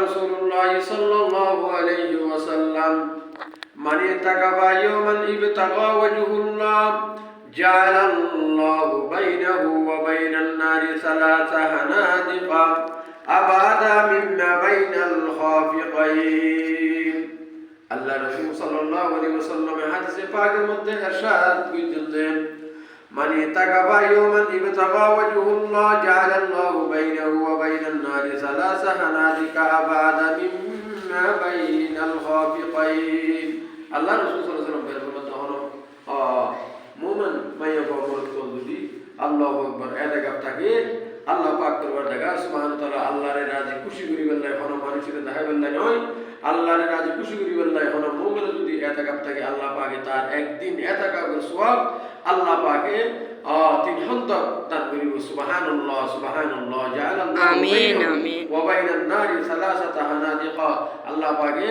رسول الله صلى الله عليه وسلم من اعتكف يوما ابتغى وجه الله جعل الله بينه وبين النار 3 حنادق أبعد مما بين الخافقين আল্লাহ রাসূল সাল্লাল্লাহু আলাইহি ওয়াসাল্লামের হাদিসে পাকের মধ্যে ইরশাদ করেছেন মান ইতাকাবা ইয়াওমান ইবতাগা ওয়াজহুল্লাহ জাআলাল্লাহু বাইনাহু ওয়া বাইনান নারি 3 হানাদিকা আবাদা মিম্মা বাইনাল খাফিকাইন আল্লাহ রাসূল সাল্লাল্লাহু আলাইহি ওয়াসাল্লাম বলেন মুমিন মাইয়া বলতো যদি আল্লাহু আকবার এদাগাব থাকে আল্লাহ পাক দরবার জায়গা সুবহানাহু ওয়া তাআলা আল্লাহর রাজি খুশি করি বললে কোন মানুষের দেখাবেন না নয় আল্লাহর রাজি খুশি করি বললে কোন মুমিন যদি এতাকাব থাকে আল্লাহ পাকে তার একদিন এতাকাবের সওয়াব আল্লাহ পাকে 3 হন্তক দান করিব সুবহানাল্লাহ সুবহানাল্লাহ জাআলাল্লাহু আমিন আমিন ওয়া বাইনান নারি 3 হানাদিকা আল্লাহ পাকে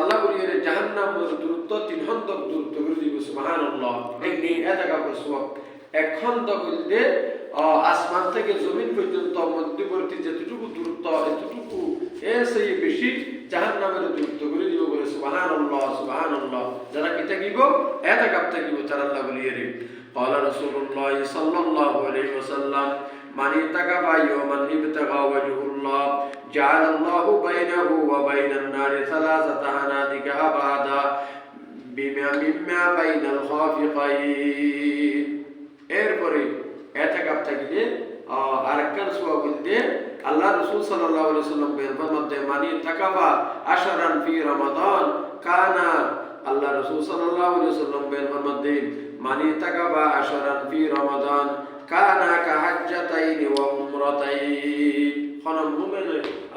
আল্লাহ বলিয়ে জাহান্নামের দূরত্ব 3 হন্তক দূরত্ব করে দিব সুবহানাল্লাহ একদিন এতাকাবের সওয়াব এক হন্তক বলতে আসমান থেকে জমিন পর্যন্ত মধ্যবর্তী যতটুকু দূরত্ব এতটুকু এর চেয়ে বেশি জাহান্নামের দূরত্ব করে দিব বলে সুবহানাল্লাহ সুবহানাল্লাহ যারা কি থাকিব এতাকাব থাকিব তারা আল্লাহ বলিয়ে রে قال رسول الله صلى الله عليه وسلم من اعتكف يوما ابتغى وجه الله جعل الله بينه وبين النار 3 حنادق أبعدا مما بين الخافقين এরপরে এতাকাব থাকিলে আরেকখান সওয়াব বলতে আল্লাহ রাসূল সাল্লাল্লাহু আলাইহি ওয়াসাল্লাম ফরমাতে মানি তাকাবা আশরান ফি রমাদান কানা আল্লাহ রাসূল সাল্লাল্লাহু আলাইহি ওয়াসাল্লাম ফরমাতে মানি তাকাবা আশরান ফি রমাদান কানা কাহাজ্জাতাইন ওয়া উমরাতাইন খনম মুমিন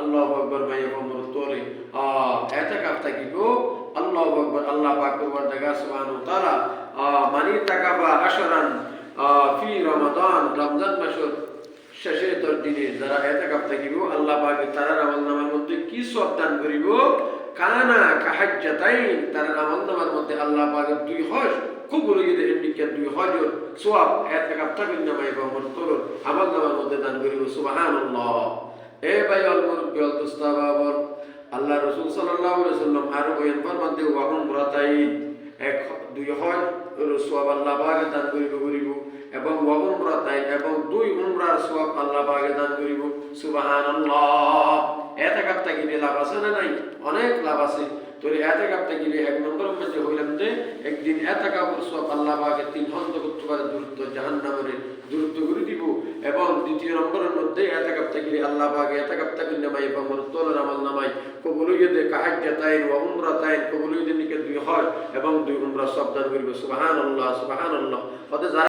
আল্লাহু আকবার মাইয়া উমরত তোরে এতাকাব থাকিব আল্লাহু আকবার আল্লাহ পাক দরবার জায়গা সুবহানাহু ওয়া তাআলা মানি তাকাবা আশরান ফি রমাদান রমজান মাসের শেষের 10 দিনে যারা ইতিকাফ থাকিব আল্লাহ পাক তার আমলনামার মধ্যে কি সওয়াব দান করিব কানা কাহাজ্জাতাইন তার আমলনামার মধ্যে আল্লাহ পাক 2 হজ কবুল হয়ে দেন নিকে 2 হজের সওয়াব ইতিকাফ থাকিন নামাই বহন করুন আমলনামার মধ্যে দান করিব সুবহানাল্লাহ এ ভাই মুরব্বি দোস্তাবাবর আল্লাহ রাসূল সাল্লাল্লাহু আলাইহি ওয়াসাল্লাম আরো বয়ান ফরমাতে ওয়া উমরাতাইন 2 হজ সওয়াব আল্লাহ পাক দান করিব এবং ওয়া উমরাতাইন এবং 2 উমরার সওয়াব আল্লাহ পাক দান করিব সুবহানাল্লাহ এতাকাব থাকিলে লাভ আছে না নাই অনেক লাভ আছে তো এতাকাব থাকিলে এক নম্বরের মধ্যে হইলাম যে একদিন এতাকাবের সওয়াব আল্লাহ পাক 3 হন্ত করতে পারে দূরত্ব জাহান্নামের দূরত্ব করে দিব এবং দ্বিতীয় নম্বরের মধ্যে এতাকাব থাকিলে আল্লাহ পাক এতাকাব থাকিলে মাই পামর তোলার আমল নামাই কবুল হয়ে দে কাহাজ্জাতাইন ওয়া উমরাতাইন কবুল হয়ে দে নিকে 2 হজ এবং 2 উমরা সওয়াব দান করিব সুবহানাল্লাহ সুবহানাল্লাহ